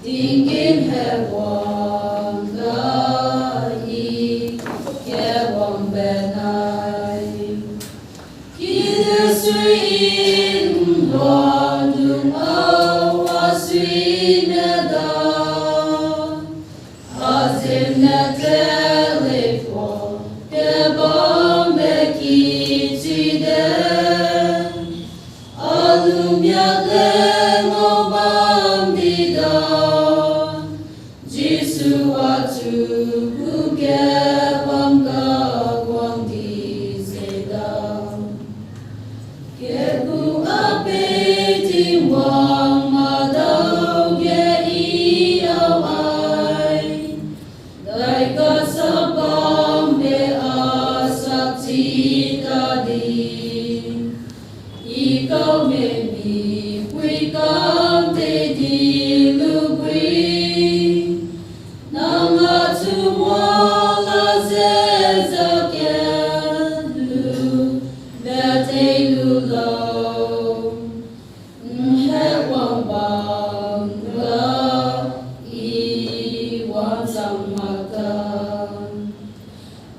tingin hewan gai hewan benai kita suin bandung awas winada azimna telepon kebam bekicide alumya lengobam dida jisu atu kebam kawang di zedam kebu ape timbang madau ge iawai dai kasabam be asakti tadi ikaw memi wikam te dilugui nang atumwala zezakelu betelulaw hewang bangga iwan samakan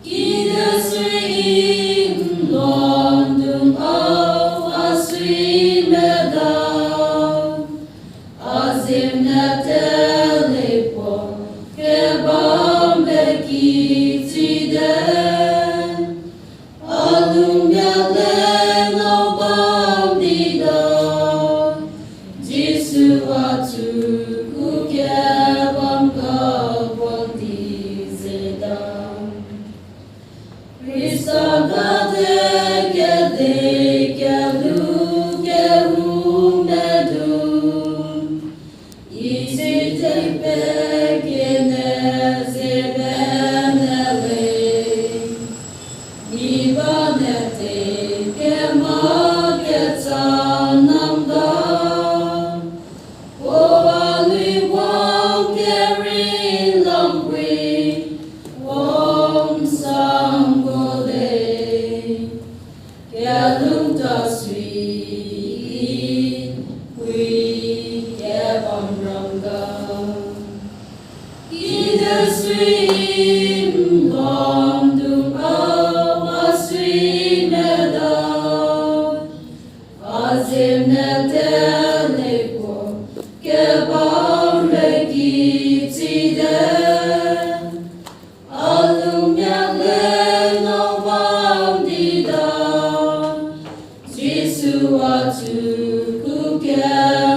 kita suing londong awas winada azimna telepon kebam bekicide alumya lengobam dida jisu atu kebam kawang di zedam Risagade gede gelu gehum bedum isi tepe gene zebenele ibanete kemaketsanamda Wali wang kerin lampwi wong sanggole kelung taswi wi kebam rangga kita swim bandung awas winada azimna telepon kebam bekicide alumya lengobam dida jisu atu kebam